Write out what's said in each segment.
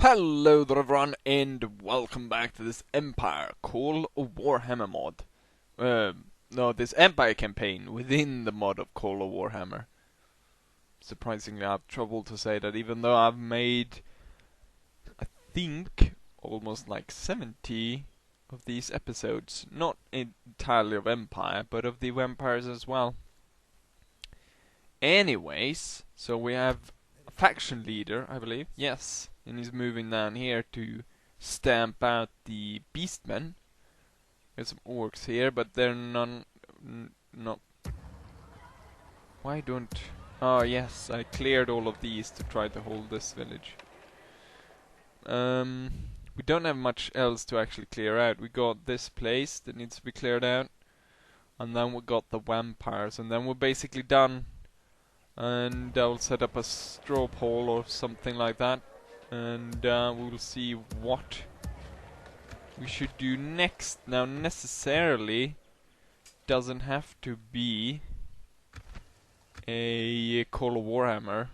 Hello there everyone, and welcome back to this Empire Call of Warhammer mod. No, this Empire campaign within the mod of Call of Warhammer. Surprisingly, I have trouble to say that even though I've made, I think, almost like 70 of these episodes. Not entirely of Empire, but of the vampires as well. Anyways, so we have a faction leader, I believe. Yes. And he's moving down here to stamp out the beastmen. There's some orcs here, but they're not. Why don't? Oh yes, I cleared all of these to try to hold this village. We don't have much else to actually clear out. We got this place that needs to be cleared out, and then we got the vampires, and then we're basically done. And I'll set up a straw poll or something like that. And we'll see what we should do next. Now, necessarily doesn't have to be a Call of Warhammer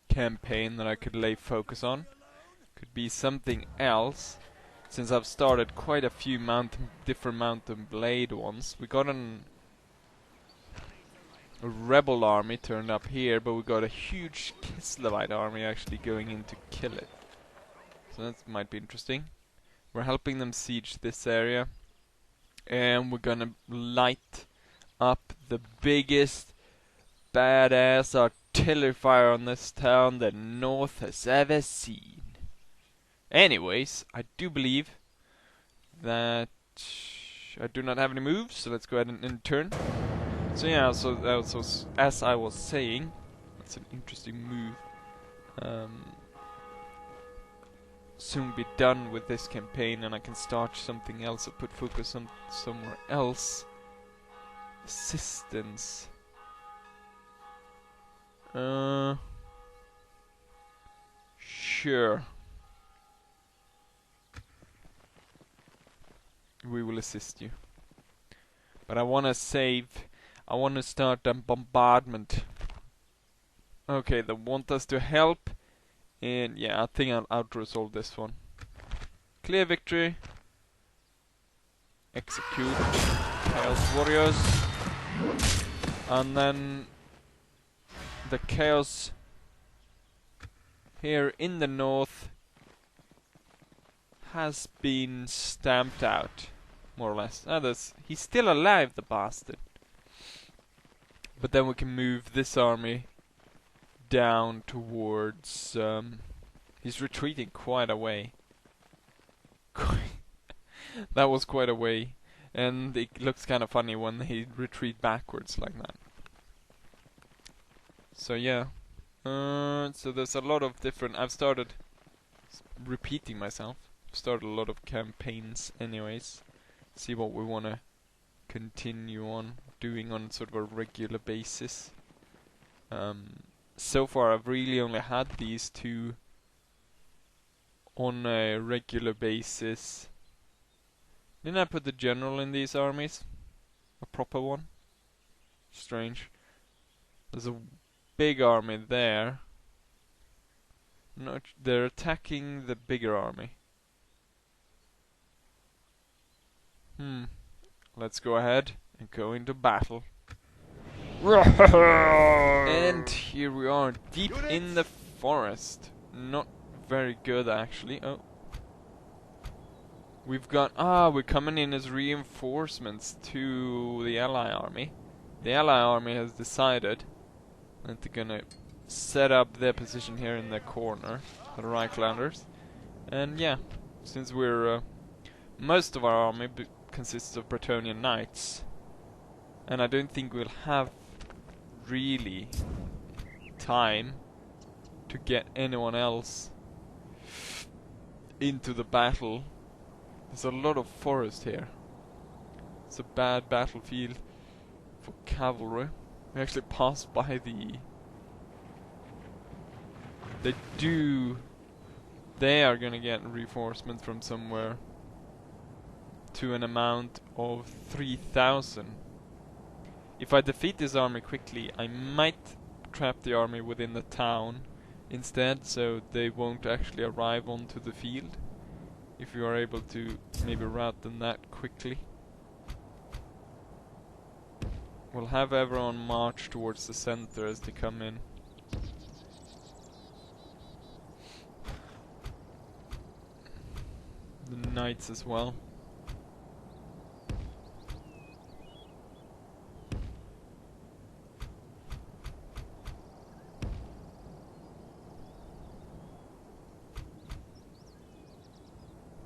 campaign that I could lay focus on. Could be something else, since I've started quite a few different Mountain Blade ones. We got a rebel army turned up here, but we got a huge Kislevite army actually going in to kill it. So that might be interesting. We're helping them siege this area, and we're gonna light up the biggest badass artillery fire on this town that North has ever seen. Anyways, I do believe that I do not have any moves, so let's go ahead and turn. So yeah, so as I was saying, that's an interesting move. Soon be done with this campaign, and I can start something else or put focus on somewhere else. Assistance. Sure. We will assist you. But I want to save. I want to start a bombardment. Okay, they want us to help. And yeah, I think I'll out-resolve this one. Clear victory. Execute Chaos Warriors. And then the Chaos here in the north has been stamped out, more or less. He's still alive, the bastard. But then we can move this army down towards, he's retreating quite a way. That was quite a way, and it looks kind of funny when they retreat backwards like that. So yeah, so there's a lot of different, I've started repeating myself. I've started a lot of campaigns anyways. See what we want to continue on doing on sort of a regular basis. So far I've really only had these two on a regular basis. Didn't I put the general in these armies? A proper one? Strange. There's a big army there. No, they're attacking the bigger army. Let's go ahead and go into battle. And here we are, deep in the forest. Not very good, actually. Oh. We've got... we're coming in as reinforcements to the ally army. The ally army has decided that they're gonna set up their position here in the corner, the Reichlanders. And yeah, since we're... most of our army consists of Bretonnian knights. And I don't think we'll have really time to get anyone else into the battle. There's a lot of forest here. It's a bad battlefield for cavalry. We actually passed by the... They are gonna get reinforcements from somewhere to an amount of 3,000. If I defeat this army quickly, I might trap the army within the town instead, so they won't actually arrive onto the field. If you are able to maybe route them that quickly. We'll have everyone march towards the center as they come in. The knights as well.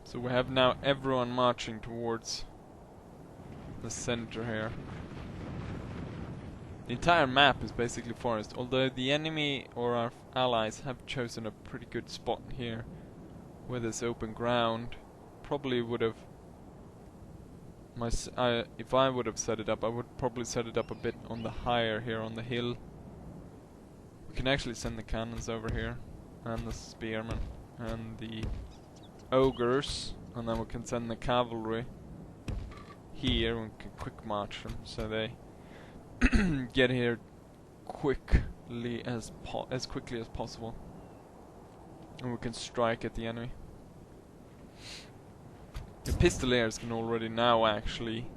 So we have now everyone marching towards the center here. The entire map is basically forest, although the enemy or our allies have chosen a pretty good spot here where there's open ground. Probably would have if I would have set it up, I would probably set it up a bit on the higher here on the hill. We can actually send the cannons over here, and the spearmen, and the ogres, and then we can send the cavalry here. We can quick march them so they get here quickly as quickly as possible, and we can strike at the enemy. The pistoliers can already now actually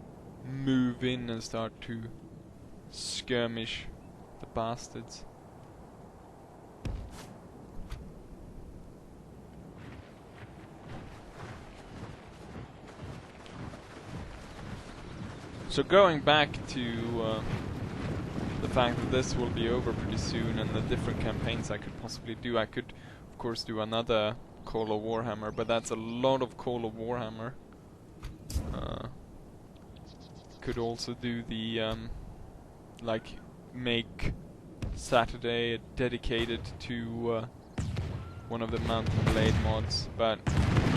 move in and start to skirmish the bastards. So going back to the fact that this will be over pretty soon and the different campaigns I could possibly do, I could of course do another Call of Warhammer, but that's a lot of Call of Warhammer. Could also do the like make Saturday dedicated to one of the Mountain Blade mods, but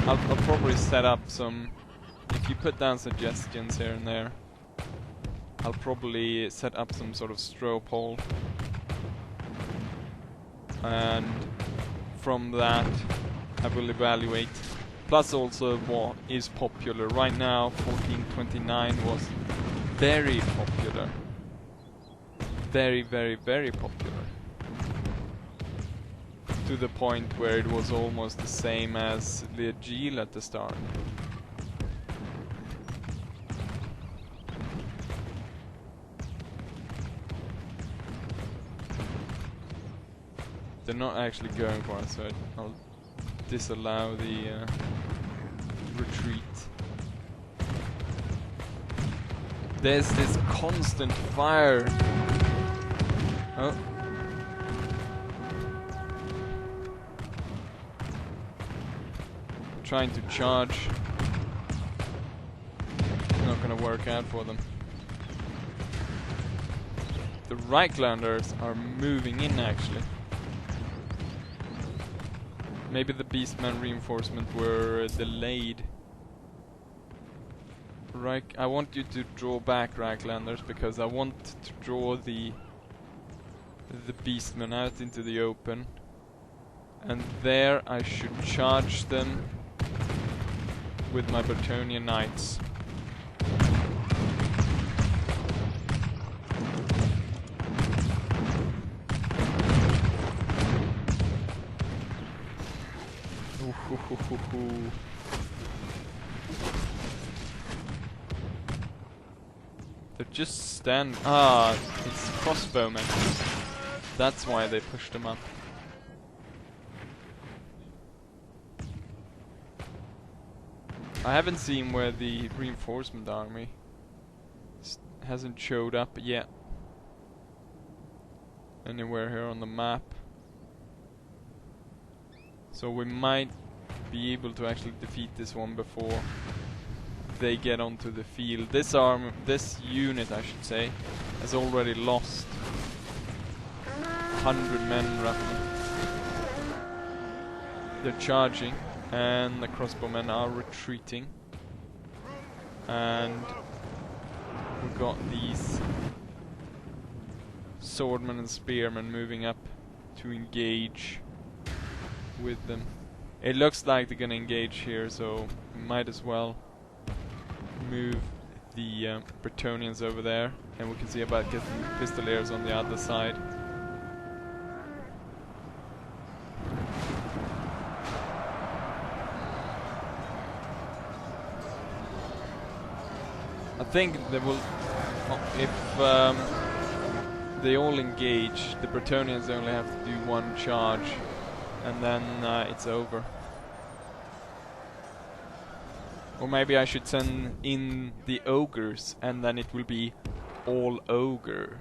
I'll probably set up some. If you put down suggestions here and there, I'll probably set up some sort of straw poll, and from that I will evaluate. Plus also what is popular. Right now 1429 was very popular. Very, very, very popular. To the point where it was almost the same as Legil at the start. They're not actually going for it, so I'll disallow the retreat. There's this constant fire. Oh. Trying to charge. Not gonna work out for them. The Reichlanders are moving in actually. Maybe the Beastmen reinforcement were delayed. I want you to draw back, Reichlanders, because I want to draw the Beastmen out into the open. And there I should charge them with my Bretonnian Knights. They're just it's crossbowmen. That's why they pushed them up. I haven't seen where the reinforcement army hasn't showed up yet. Anywhere here on the map. So we might be able to actually defeat this one before they get onto the field. This unit, I should say, has already lost 100 men roughly. They're charging, and the crossbowmen are retreating. And we've got these swordmen and spearmen moving up to engage with them. It looks like they're gonna engage here, so we might as well move the Bretonnians over there, and we can see about getting Pistoliers on the other side. I think they will... if they all engage, the Bretonnians only have to do one charge, and then it's over. Or maybe I should send in the ogres, and then it will be all ogre.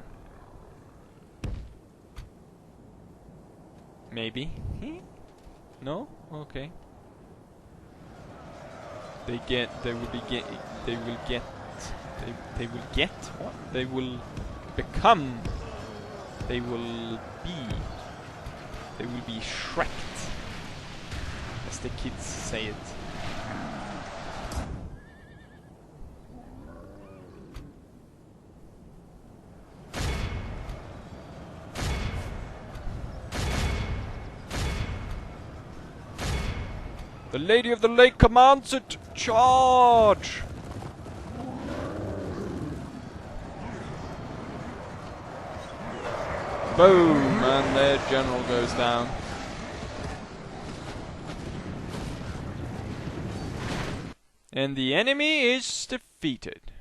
Maybe? No? Okay. They will be shreked, as the kids say it. The Lady of the Lake commands it! Charge! Boom! And their general goes down. And the enemy is defeated.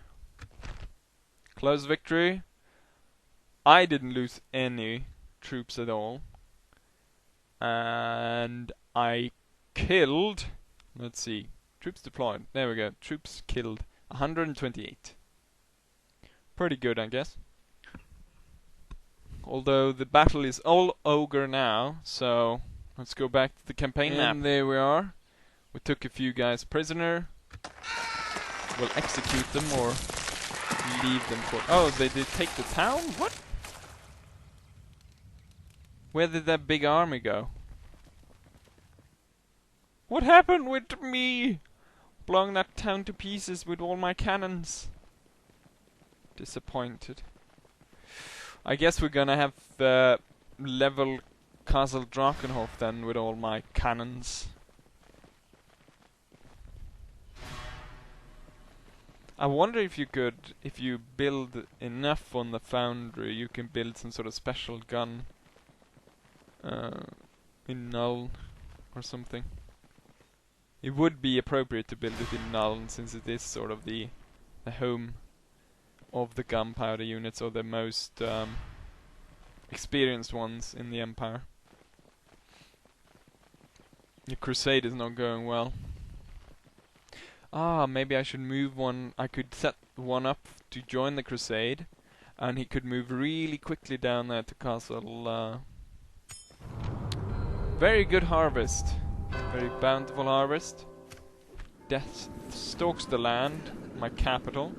Close victory. I didn't lose any troops at all. And I killed... Let's see. Troops deployed. There we go. Troops killed. 128. Pretty good, I guess. Although the battle is all ogre now, so let's go back to the campaign map. And there we are. We took a few guys prisoner. We'll execute them or leave them for... Oh, they did take the town? What? Where did that big army go? What happened with me? Blowing that town to pieces with all my cannons. Disappointed. I guess we're gonna have level Castle Drakenhof then with all my cannons. I wonder if you could, if you build enough on the foundry, you can build some sort of special gun in Null or something. It would be appropriate to build it in Null, since it is sort of the home of the gunpowder units, or the most experienced ones in the Empire. The Crusade is not going well. Ah, maybe I should move one. I could set one up to join the Crusade, and he could move really quickly down there to Castle. Very good harvest. Very bountiful harvest. Death stalks the land, my capital.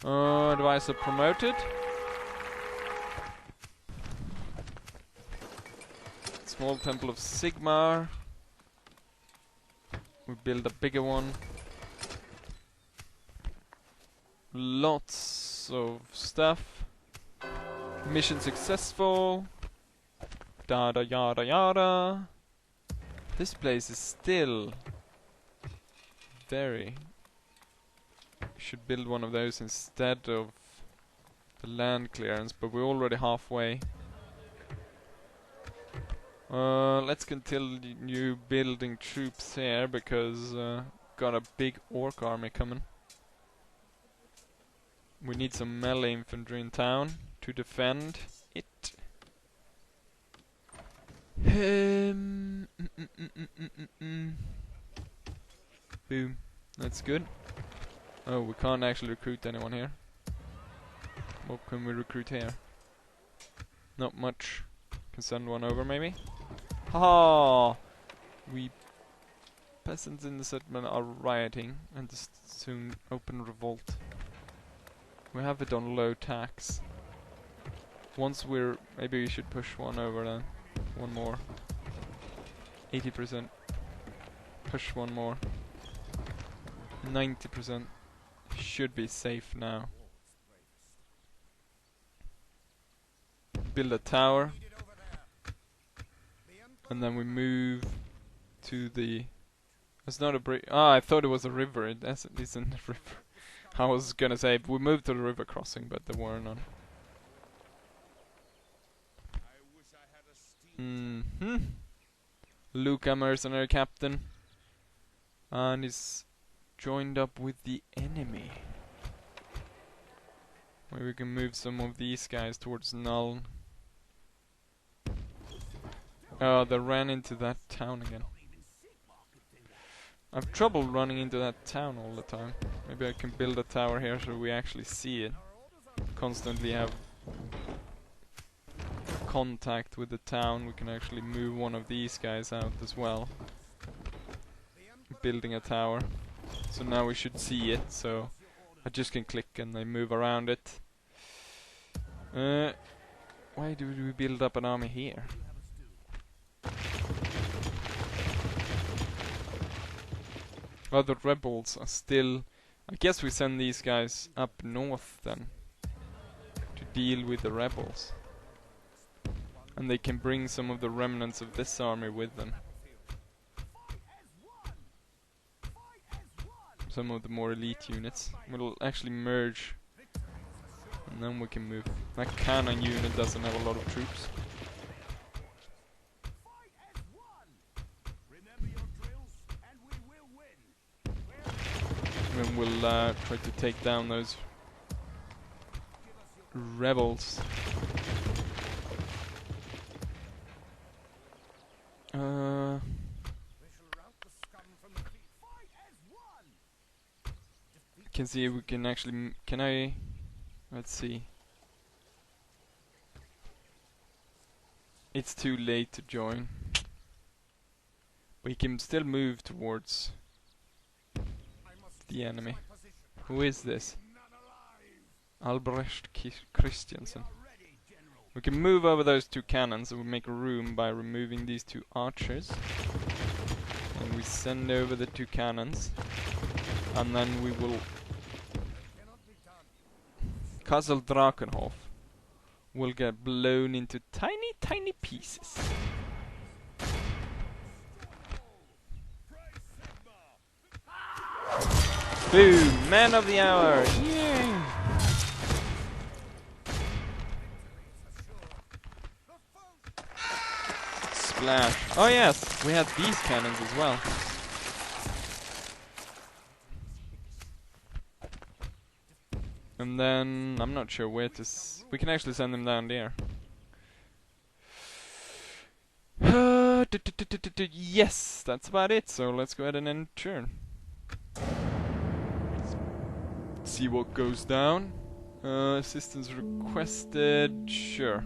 Advisor promoted. Small Temple of Sigmar. We build a bigger one. Lots of stuff. Mission successful. Yada yada yada. This place is still very... Should build one of those instead of the land clearance, but we're already halfway. Let's continue building troops here, because got a big orc army coming. We need some melee infantry in town to defend it. Boom. That's good. Oh, we can't actually recruit anyone here. What can we recruit here? Not much. Can send one over maybe? Haha! We peasants in the settlement are rioting and just soon open revolt. We have it on low tax. Once we're... maybe we should push one over then. One more. 80%. Push one more. 90%. Should be safe now. Build a tower. And then we move to the... It's not a bridge. Ah, I thought it was a river. It isn't a river. I was gonna say, we moved to the river crossing, but there were none. Luca, mercenary captain. And his joined up with the enemy. Maybe we can move some of these guys towards Null. Oh, they ran into that town again. I have trouble running into that town all the time. Maybe I can build a tower here so we actually see it. Constantly have contact with the town. We can actually move one of these guys out as well. Building a tower. So now we should see it, so I just can click and they move around it. Why do we build up an army here? Oh, the rebels are still... I guess we send these guys up north then to deal with the rebels. And they can bring some of the remnants of this army with them. Some of the more elite units. We'll actually merge. And then we can move. That cannon unit doesn't have a lot of troops. And we'll try to take down those rebels. Can see if we can actually. Can I? Let's see. It's too late to join. We can still move towards the enemy. Who is this? Albrecht Christiansen. We can move over those two cannons and we make room by removing these two archers. And we send over the two cannons. And then we will... Castle Drakenhof will get blown into tiny, tiny pieces. Boom! Man of the hour! Yay! Splash. Oh yes, we had these cannons as well. And then, I'm not sure where to we can actually send them down there. Yes, that's about it, so let's go ahead and end turn. See what goes down. Assistance requested, sure.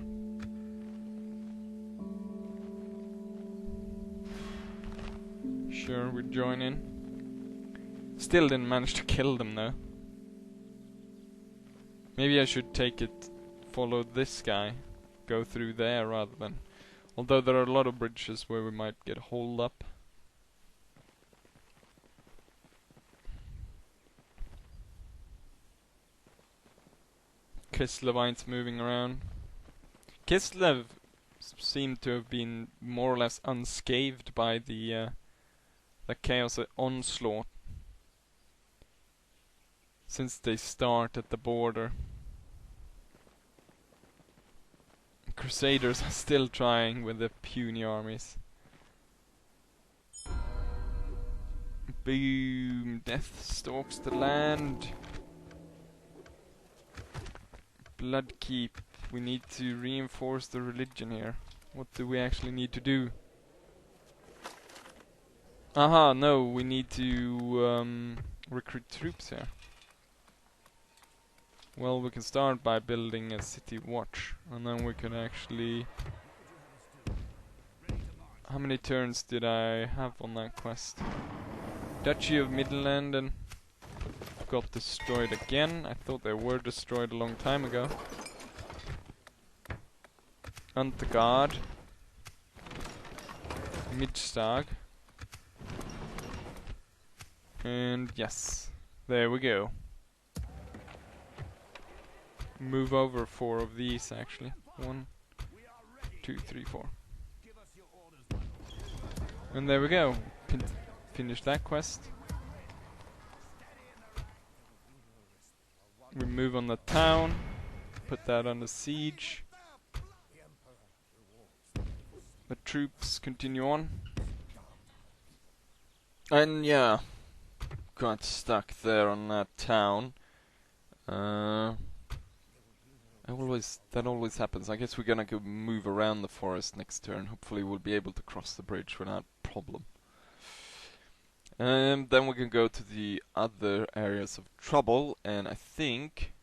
Sure, we join in. Still didn't manage to kill them though. Maybe I should take it, follow this guy, go through there rather than... Although there are a lot of bridges where we might get holed up. Kislevite's moving around. Kislev seemed to have been more or less unscathed by the chaos onslaught. Since they start at the border. Crusaders are still trying with the puny armies. Boom! Death stalks the land. Bloodkeep. We need to reinforce the religion here. What do we actually need to do? Aha, no, we need to recruit troops here. Well, we can start by building a city watch, and then we can actually... How many turns did I have on that quest? Duchy of Midlanden got destroyed again. I thought they were destroyed a long time ago. Antgard. Midstag. And yes, there we go. Move over 4 of these actually. 1, 2, 3, 4. And there we go. Finish that quest. We move on the town. Put that under siege. The troops continue on. And yeah. got stuck there on that town. That always happens. I guess we're gonna go move around the forest next turn. Hopefully we'll be able to cross the bridge without problem. Then we can go to the other areas of trouble, and I think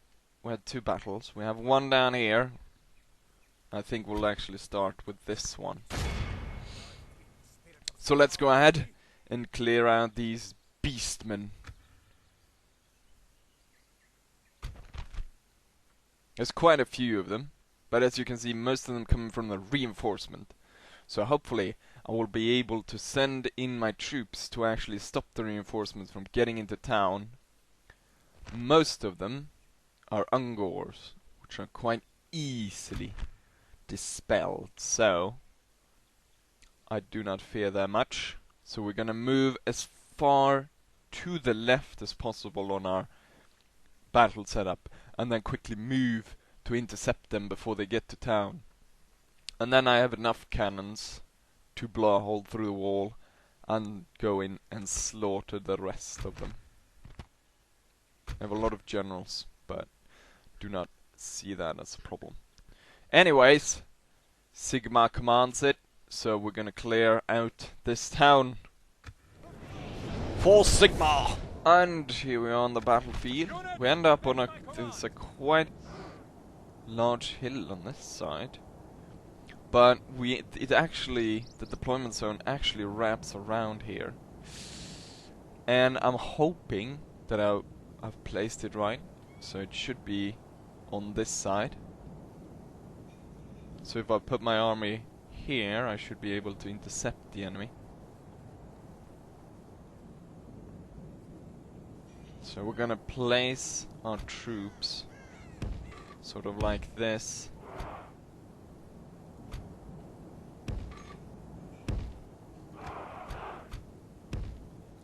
we had 2 battles. We have one down here. I think we'll actually start with this one. So let's go ahead and clear out these beastmen. There's quite a few of them, but as you can see, most of them coming from the reinforcement. So hopefully I will be able to send in my troops to actually stop the reinforcements from getting into town. Most of them are Ungors, which are quite easily dispelled, so I do not fear that much. So we're gonna move as far to the left as possible on our battle setup, and then quickly move to intercept them before they get to town. And then I have enough cannons to blow a hole through the wall and go in and slaughter the rest of them. I have a lot of generals, but do not see that as a problem. Anyways, Sigma commands it, so we're gonna clear out this town. For Sigma! And here we are on the battlefield. We end up on there's a quite large hill on this side. But the deployment zone actually wraps around here. And I'm hoping that I've placed it right. So it should be on this side. So if I put my army here, I should be able to intercept the enemy. So we're gonna place our troops sort of like this.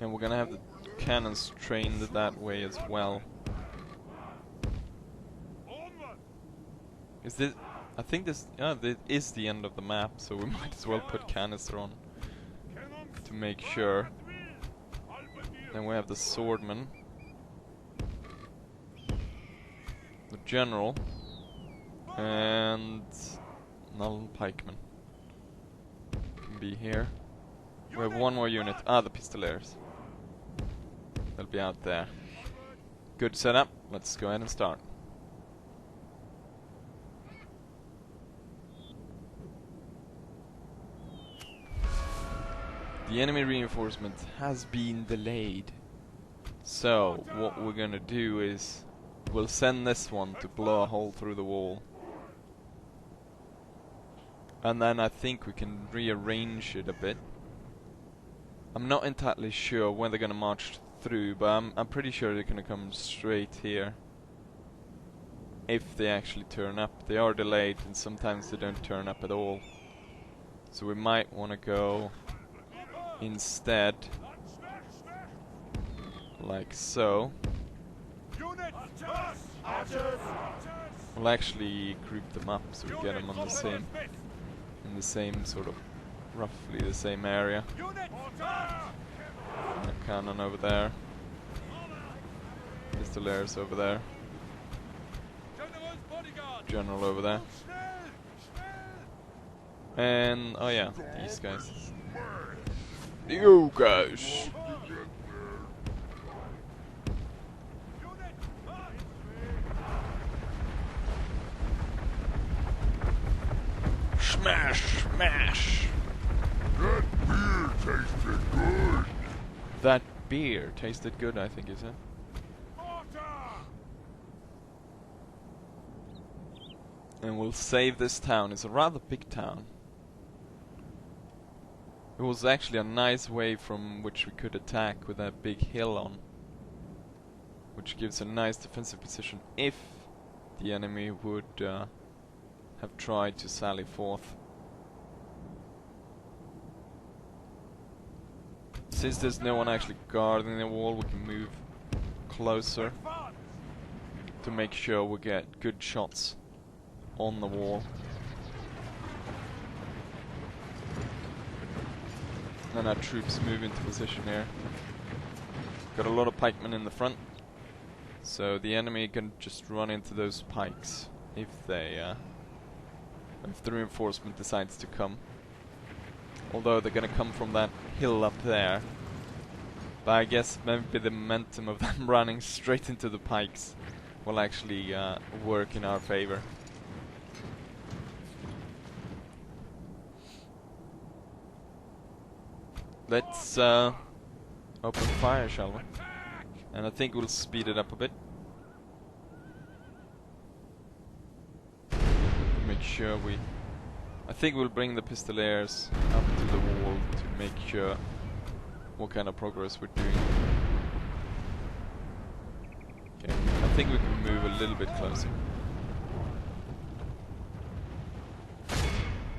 And we're gonna have the cannons trained that way as well. Is this? I think this is the end of the map, so we might as well put canister on to make sure. Then we have the swordman, the general, and null pikeman can be here. We have one more unit. The pistoliers. They'll be out there. Good setup. Let's go ahead and start. The enemy reinforcement has been delayed. So, what we're gonna do is we'll send this one to blow a hole through the wall. And then I think we can rearrange it a bit. I'm not entirely sure when they're gonna march through, but I'm pretty sure they're gonna come straight here. If they actually turn up. They are delayed and sometimes they don't turn up at all. So we might wanna go instead like so. We'll actually group them up so we get them on the same, in the same sort of, roughly the same area. A cannon over there. Pistoliers over there. General over there. And, oh yeah, these guys. You guys! Smash! Smash! That beer tasted good, I think, is it? And we'll save this town. It's a rather big town. It was actually a nice way from which we could attack with that big hill on, which gives a nice defensive position if the enemy would have tried to sally forth. Since there's no one actually guarding the wall, we can move closer to make sure we get good shots on the wall. And our troops move into position here. Got a lot of pikemen in the front, so the enemy can just run into those pikes if they if the reinforcement decides to come. Although they're gonna come from that hill up there. But I guess maybe the momentum of them running straight into the pikes will actually work in our favor. Let's open fire, shall we? And I think we'll speed it up a bit. Make sure we... I think we'll bring the Pistoliers up to the wall to make sure what kind of progress we're doing. Okay, I think we can move a little bit closer.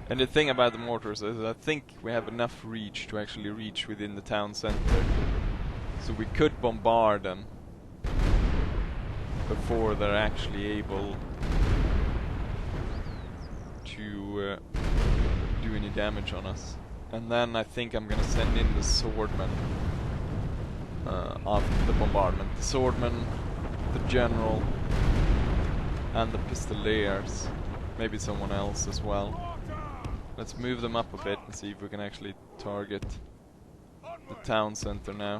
And the thing about the mortars is I think we have enough reach to actually reach within the town center. So we could bombard them before they're actually able to do any damage on us. And then I think I'm gonna send in the swordmen after the bombardment. The swordmen, the general, and the pistoliers. Maybe someone else as well. Let's move them up a bit and see if we can actually target the town center now.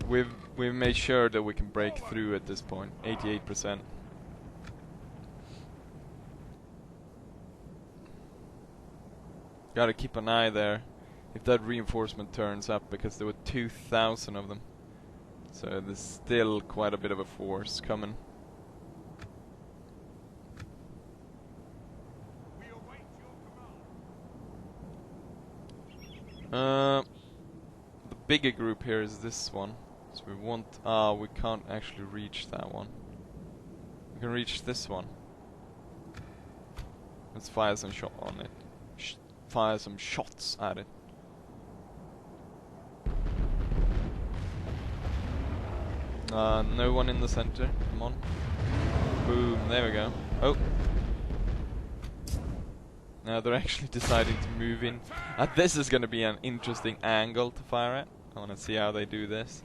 We've made sure that we can break through at this point. 88%. Gotta keep an eye there if that reinforcement turns up, because there were 2,000 of them. So there's still quite a bit of a force coming. The bigger group here is this one. So we want... we can't actually reach that one. We can reach this one. Let's fire some shot on it. Fire some shots at it. No one in the center. Come on. Boom, there we go. Oh. Now they're actually deciding to move in. This is going to be an interesting angle to fire at. I want to see how they do this.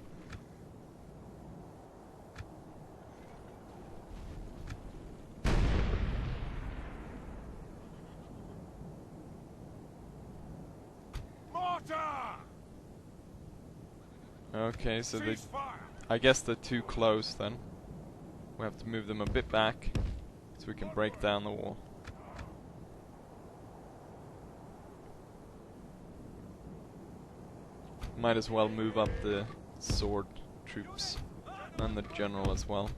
Okay, so they... I guess they're too close then. We have to move them a bit back so we can break down the wall. Might as well move up the sword troops and the general as well.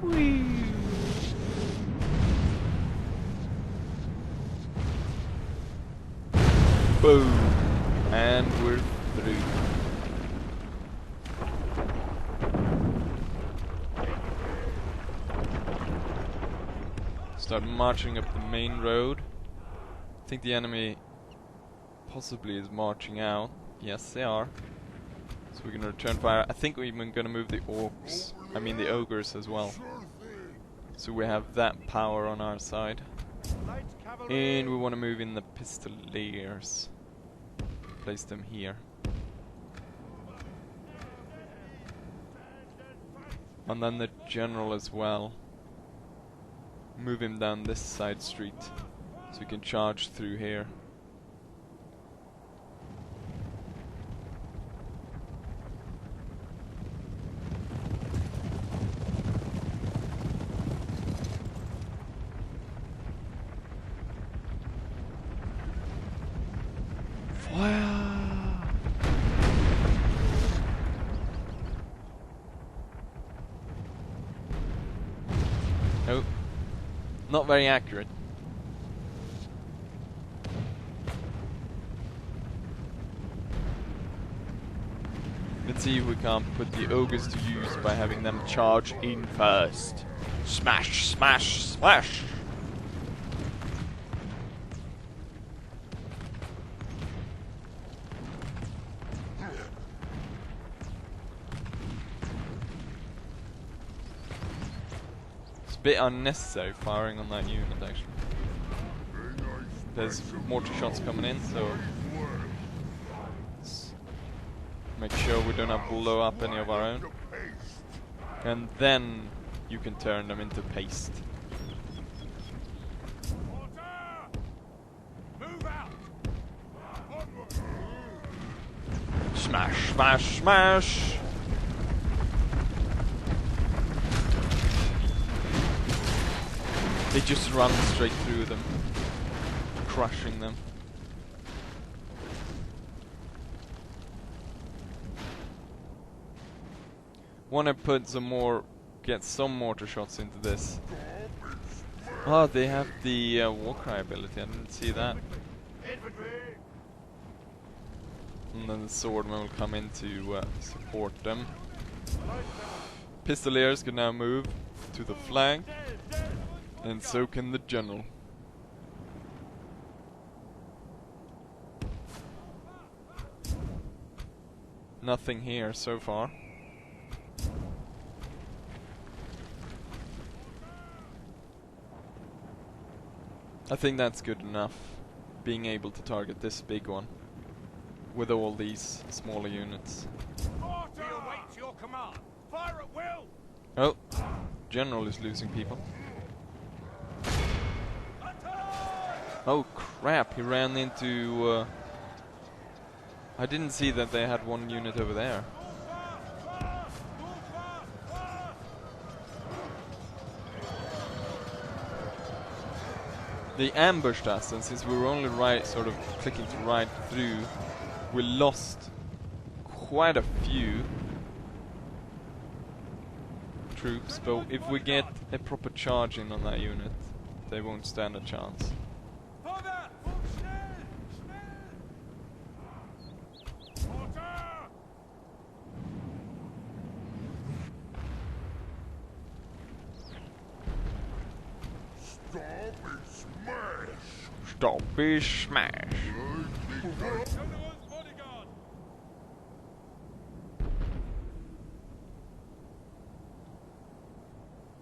Whee! Boom! And we're through. Start marching up the main road. I think the enemy possibly is marching out. Yes, they are. So we're gonna return fire. I think we're even gonna move the orcs. I mean the ogres as well. So we have that power on our side. And we want to move in the pistoliers. Place them here. And then the general as well. Move him down this side street so we can charge through here. Fire! Nope. Not very accurate. Let's see if we can't put the ogres to use by having them charge in first. Smash, smash, smash! Bit unnecessary firing on that unit, actually. There's mortar shots coming in, so let's make sure we do not blow up any of our own. And then you can turn them into paste. Smash, smash, smash! They just run straight through them, crushing them. Wanna put some more, get some mortar shots into this. Oh, they have the war cry ability, I didn't see that. And then the swordman will come in to support them. Pistoliers can now move to the flank, and so can the general. Nothing here so far. I think that's good enough, being able to target this big one with all these smaller units. Oh, general is losing people. Oh crap, he ran into... I didn't see that they had one unit over there. They ambushed us, and since we were only sort of clicking to ride through, we lost quite a few troops, but if we get a proper charge in on that unit, they won't stand a chance. Stop be smash.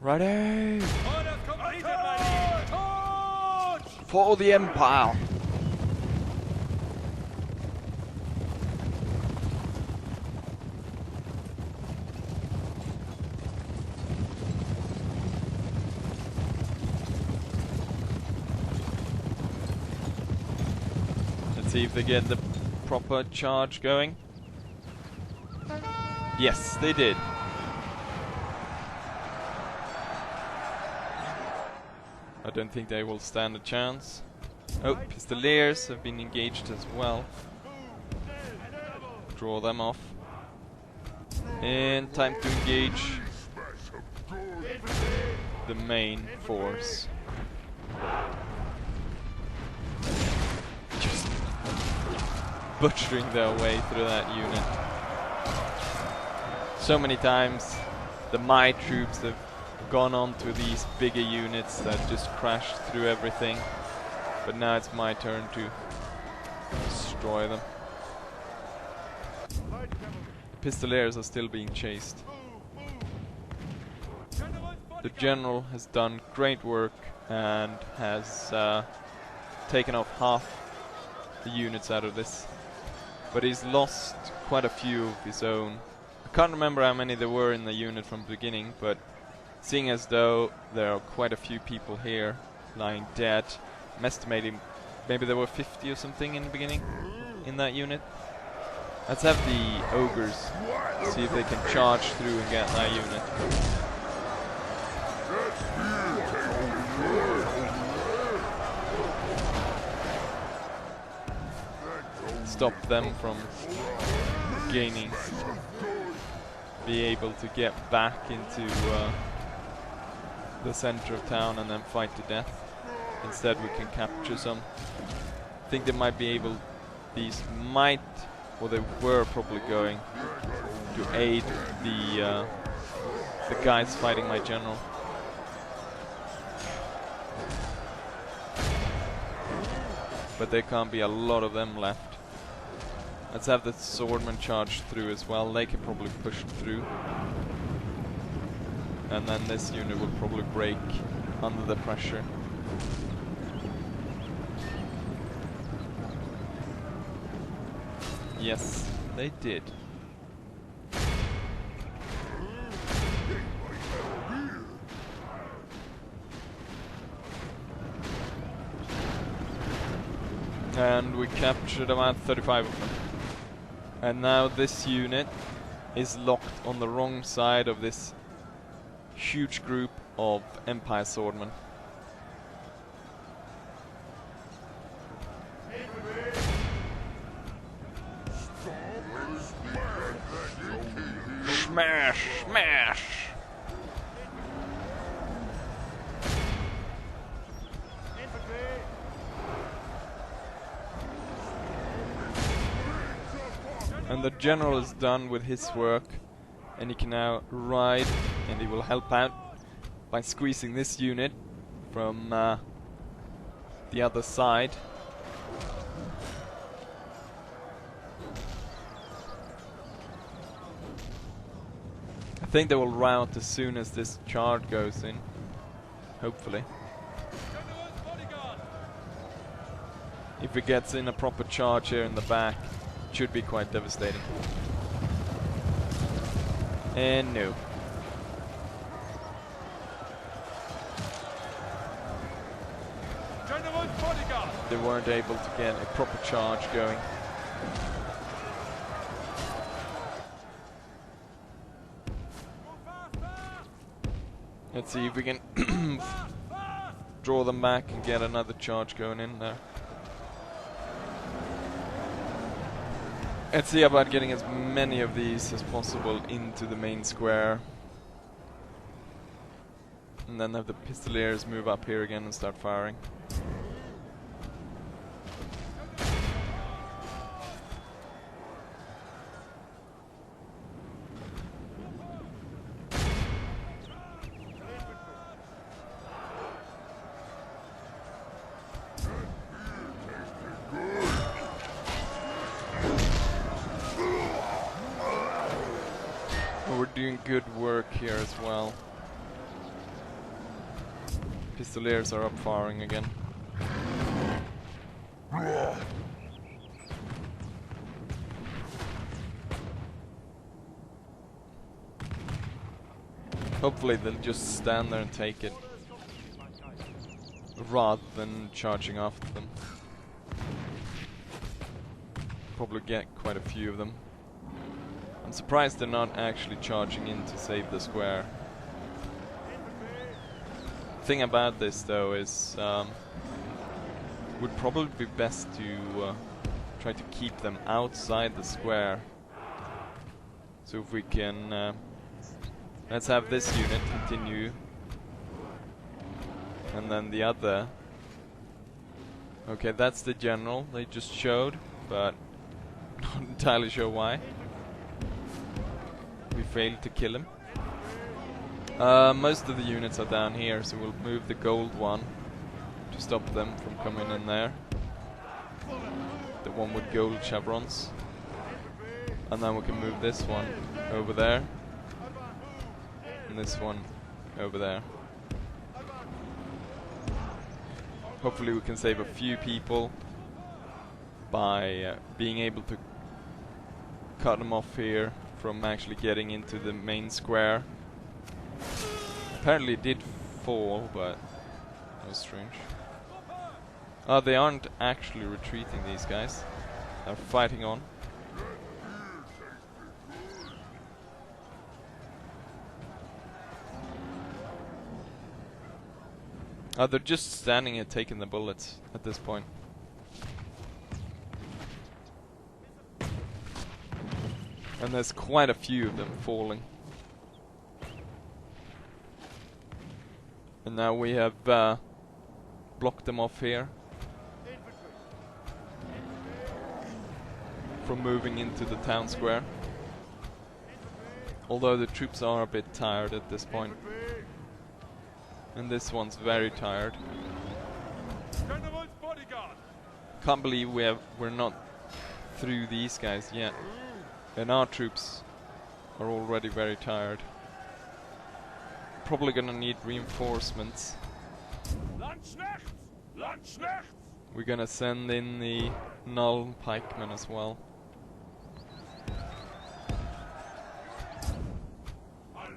Ready for the Empire. See if they get the proper charge going. Yes, they did. I don't think they will stand a chance. Oh, Pistoliers have been engaged as well. Draw them off. And time to engage the main force. Butchering their way through that unit. So many times my troops have gone on to these bigger units that just crashed through everything, but now it's my turn to destroy them. Pistoliers are still being chased. The general has done great work and has taken off half the units out of this, but he's lost quite a few of his own. I can't remember how many there were in the unit from the beginning, but seeing as though there are quite a few people here lying dead, I'm estimating maybe there were 50 or something in the beginning in that unit. Let's have the ogres see if they can charge through and get that unit. Stop them from gaining, be able to get back into the center of town and then fight to death. Instead we can capture some. I think they might be able, these might, or they were probably going to aid the guys fighting my general. But there can't be a lot of them left. Let's have the swordmen charge through as well. They can probably push through. and then this unit will probably break under the pressure. Yes, they did. And we captured about 35 of them. And now this unit is locked on the wrong side of this huge group of Empire swordmen. Smash! Smash! And the general is done with his work, and he can now ride, and he will help out by squeezing this unit from the other side. I think they will rout as soon as this charge goes in, hopefully. If it gets in a proper charge here in the back, it should be quite devastating. And no. They weren't able to get a proper charge going. Let's see if we can draw them back and get another charge going in there. Let's see about getting as many of these as possible into the main square. And then have the pistoliers move up here again and start firing. We're doing good work here as well. Pistoliers are up firing again. Hopefully they'll just stand there and take it, rather than charging after them. Probably get quite a few of them. I'm surprised they're not actually charging in to save the square. The thing about this though is would probably be best to try to keep them outside the square. So if we can let's have this unit continue, and then the other. Okay, that's the general they just showed, but not entirely sure why. We failed to kill him. Most of the units are down here, so we'll move the gold one to stop them from coming in there. The one with gold chevrons. And then we can move this one over there. And this one over there. Hopefully we can save a few people by being able to cut them off here from actually getting into the main square. Apparently it did fall, but that was strange. Oh, they aren't actually retreating, these guys. They're fighting on. Oh, they're just standing and taking the bullets at this point. And there's quite a few of them falling. And now we have blocked them off here from moving into the town square. Although the troops are a bit tired at this point. And this one's very tired. Can't believe we're not through these guys yet. And our troops are already very tired. probably gonna need reinforcements. We're gonna send in the null pikemen as well.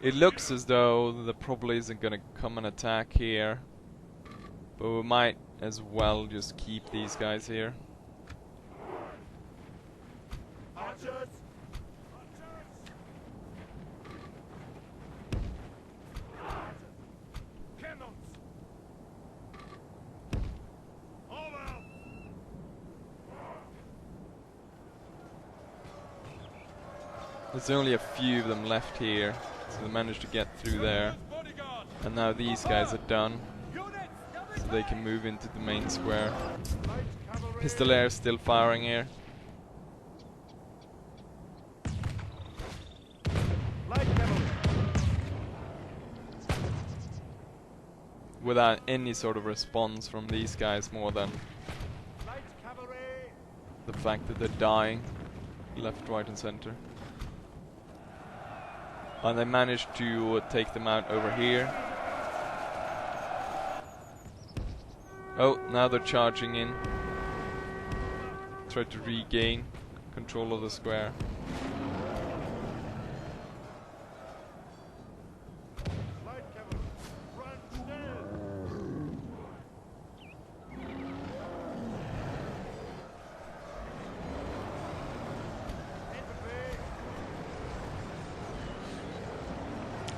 It looks as though there probably isn't gonna come an attack here, but we might as well just keep these guys here. There's only a few of them left here, so they managed to get through there. And now these guys are done, so they can move into the main square. Pistoliers still firing here. Without any sort of response from these guys more than the fact that they're dying left, right and center. And they managed to take them out over here. Oh, now they're charging in. Try to regain control of the square.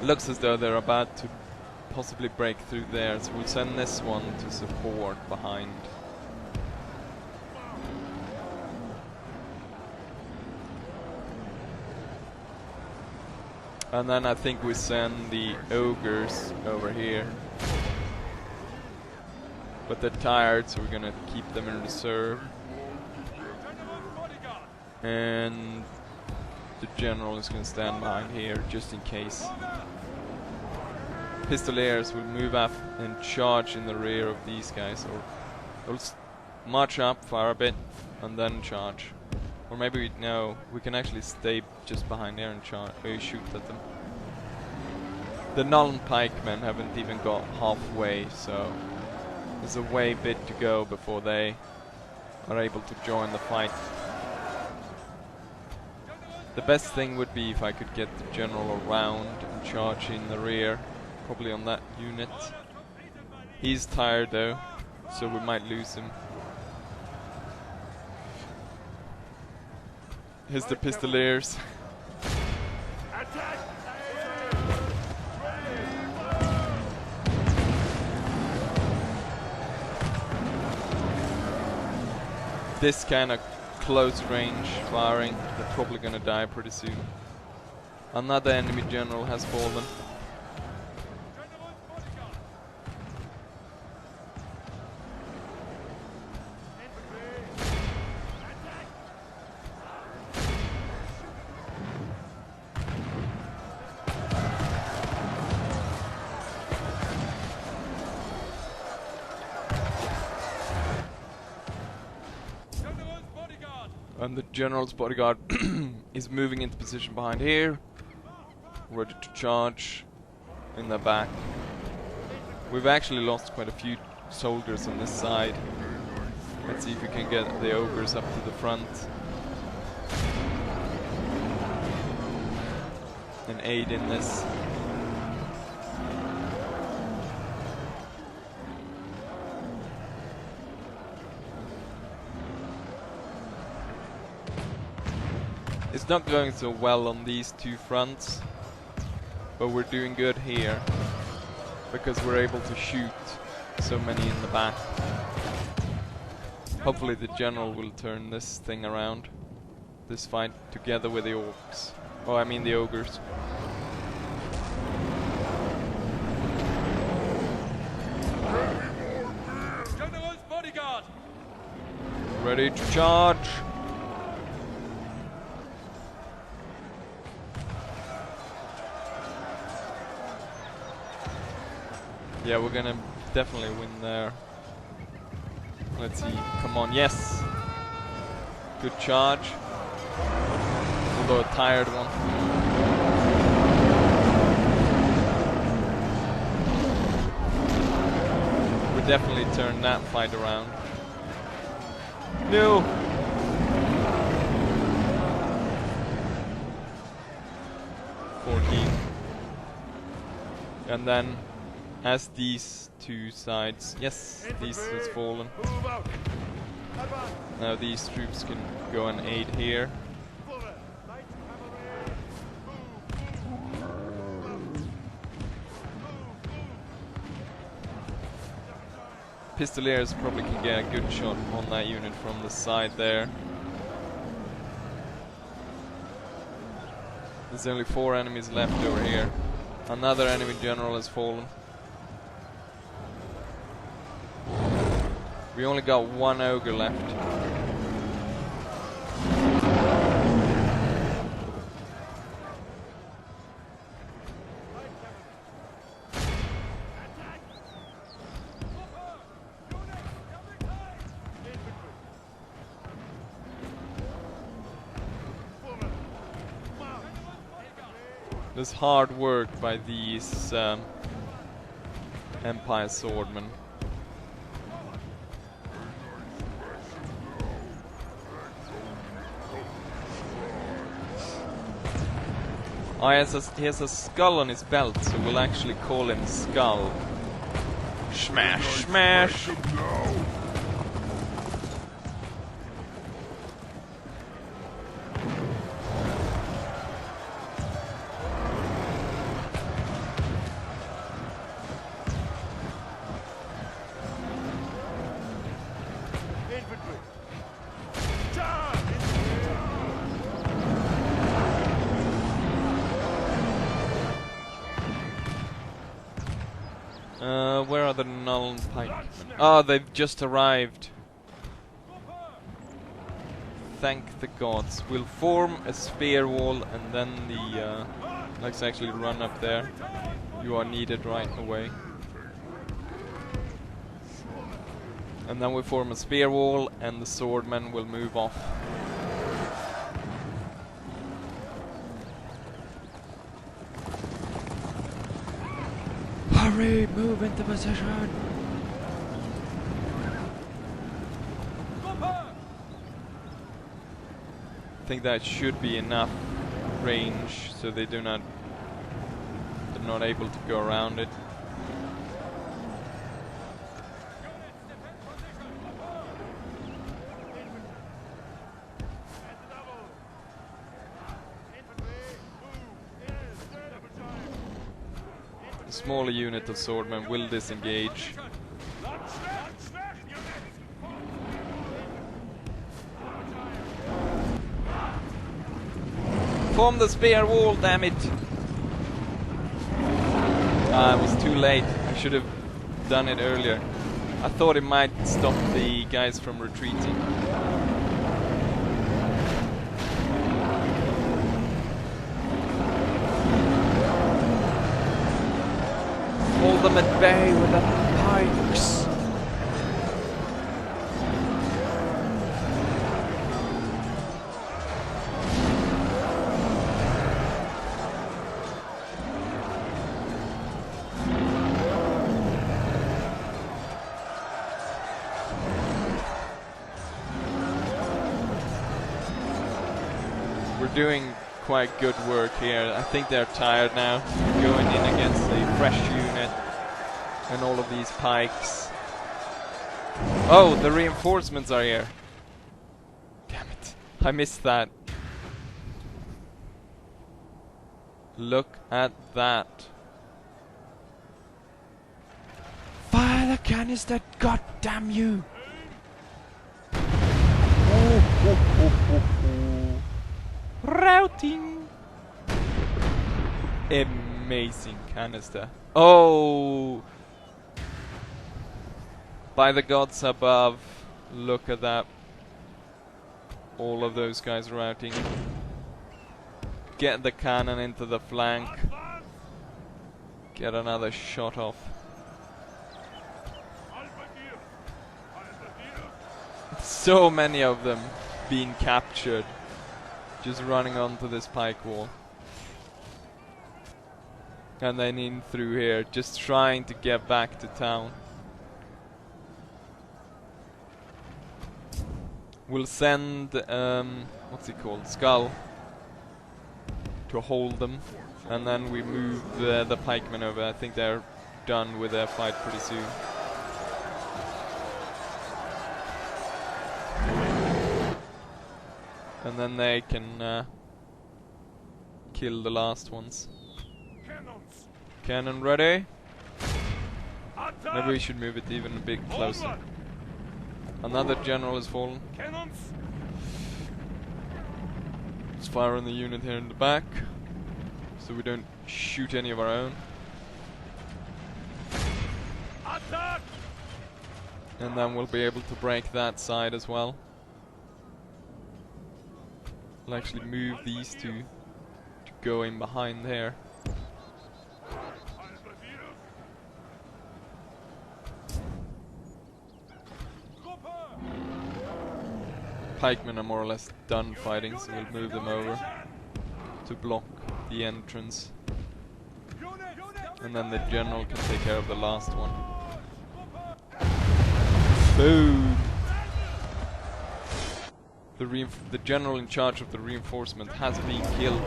Looks as though they're about to possibly break through there, so we'll send this one to support behind. And then I think we send the ogres over here. But they're tired, so we're gonna keep them in reserve. And the general is gonna stand behind here just in case. Pistoliers will move up and charge in the rear of these guys, or they'll march up, fire a bit, and then charge. Or maybe we can actually stay just behind there and shoot at them. The null pikemen haven't even got halfway, so there's a way bit to go before they are able to join the fight. The best thing would be if I could get the general around and charge in the rear. Probably on that unit. He's tired though, so we might lose him. Here's the pistoliers. This kind of close range firing, they're probably gonna die pretty soon. Another enemy general has fallen. And the general's bodyguard is moving into position behind here, ready to charge in the back. We've actually lost quite a few soldiers on this side. Let's see if we can get the ogres up to the front and aid in this. It's not going so well on these two fronts, but we're doing good here because we're able to shoot so many in the back. Hopefully the general will turn this thing around, this fight, together with the orcs. Oh, I mean the ogres. General's bodyguard! Ready to charge! Yeah, we're gonna definitely win there. Let's see, come on, yes! Good charge. Although a tired one. definitely turn that fight around. No! And then, as these two sides... Yes, these has fallen. Now these troops can go and aid here. Pistoliers probably can get a good shot on that unit from the side there. There's only 4 enemies left over here. Another enemy general has fallen. We only got 1 ogre left. There's hard work by these Empire swordmen. Oh, he has a skull on his belt, so we'll actually call him Skull. Smash, smash! Where are the null pikemen? Oh, they've just arrived. Thank the gods. We'll form a spear wall and then the... let's actually run up there. You are needed right away. And then we form a spear wall and the swordmen will move off. Hurry! Move into position! I think that should be enough range so they're not able to go around it. A smaller unit of swordmen will disengage. Form the spear wall, damn it! It was too late. I should have done it earlier. I thought it might stop the guys from retreating. Hold them at bay with the pikes. We're doing quite good work here. I think they're tired now, going in against a fresh unit and all of these pikes. Oh, the reinforcements are here. Damn it, I missed that. Look at that. Fire the canister, god damn you! Routing! Amazing canister. Oh! By the gods above, look at that. All of those guys routing. Get the cannon into the flank. Get another shot off. So many of them being captured. Just running onto this pike wall. And then in through here, just trying to get back to town. We'll send, what's it called? Skull to hold them. And then we move the pikemen over. I think they're done with their fight pretty soon. And then they can kill the last ones. Cannon ready? Maybe we should move it even a bit closer. Another general has fallen. Let's fire on the unit here in the back, so we don't shoot any of our own. And then we'll be able to break that side as well. We'll actually move these two to go in behind there. Pikemen are more or less done fighting, so we'll move them over to block the entrance. And then the general can take care of the last one. Boom! The general in charge of the reinforcement has been killed.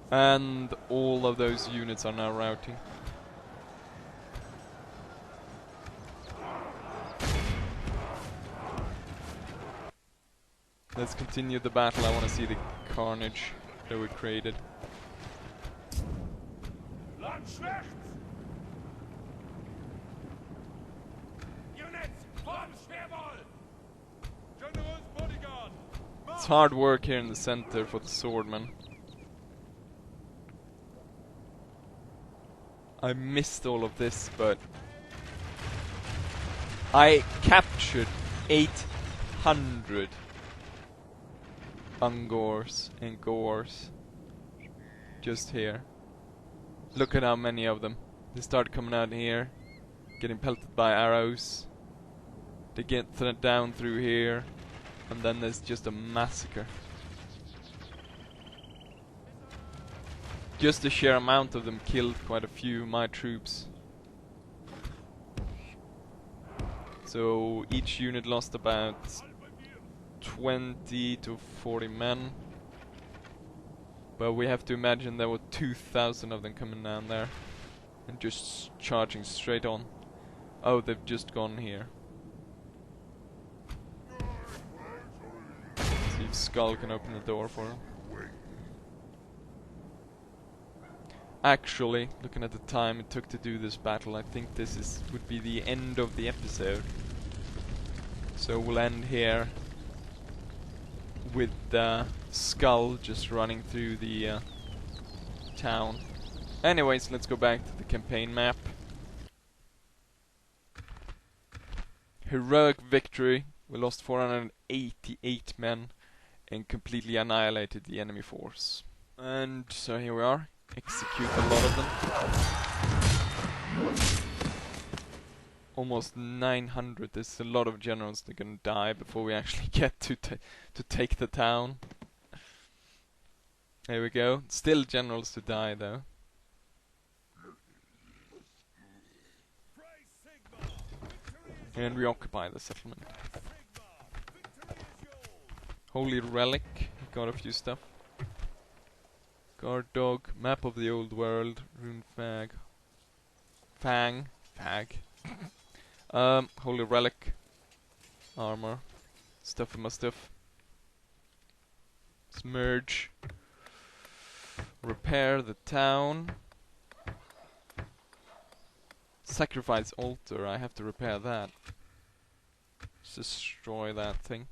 And all of those units are now routing. Let's continue the battle. I want to see the carnage that we created. It's hard work here in the center for the swordmen. I missed all of this, but I captured 800 Ungors and Gors just here. Look at how many of them. They start coming out here, getting pelted by arrows. They get down through here, and then there's just a massacre. Just the sheer amount of them killed quite a few of my troops. So each unit lost about 20 to 40 men. But we have to imagine there were 2,000 of them coming down there and just charging straight on. Oh, they've just gone here. See if Skull can open the door for them. Actually, looking at the time it took to do this battle, I think this would be the end of the episode. So we'll end here with Skull just running through the town. Anyways, let's go back to the campaign map. Heroic victory. We lost 488 men and completely annihilated the enemy force. And so here we are. Execute a lot of them. Almost 900. There's a lot of generals that are gonna die before we actually get to take the town. There we go. Still generals to die though. And we occupy the settlement. Holy relic. Got a few stuff. Guard dog. Map of the old world. Rune fag. Fang. Fag. Holy relic. Armor. Stuff in my stuff. Smurge. Repair the town. Sacrifice altar. I have to repair that. Let's destroy that thing.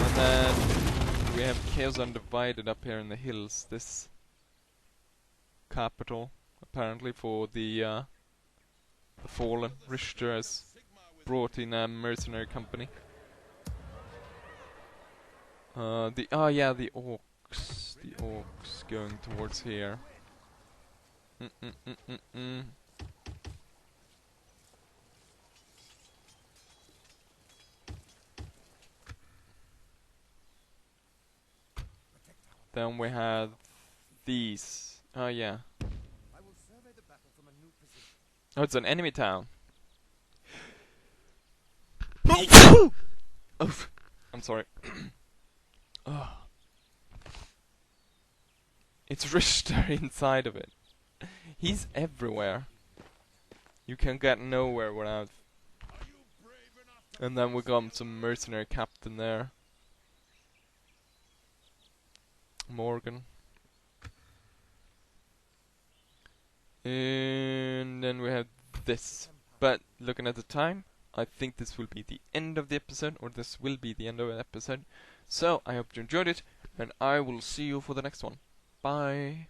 And then we have Chaos Undivided up here in the hills. This capital, apparently, for the fallen. Richter has brought in a mercenary company. The orcs. The orcs going towards here. Then we have these. Oh yeah. Oh, it's an enemy town. Oh, I'm sorry. Oh. It's Richter inside of it. He's everywhere. You can get nowhere without. And then we got some mercenary captain there. Morgan. And then we have this. But looking at the time, I think this will be the end of the episode, or this will be the end of the episode. So I hope you enjoyed it, and I will see you for the next one. Bye.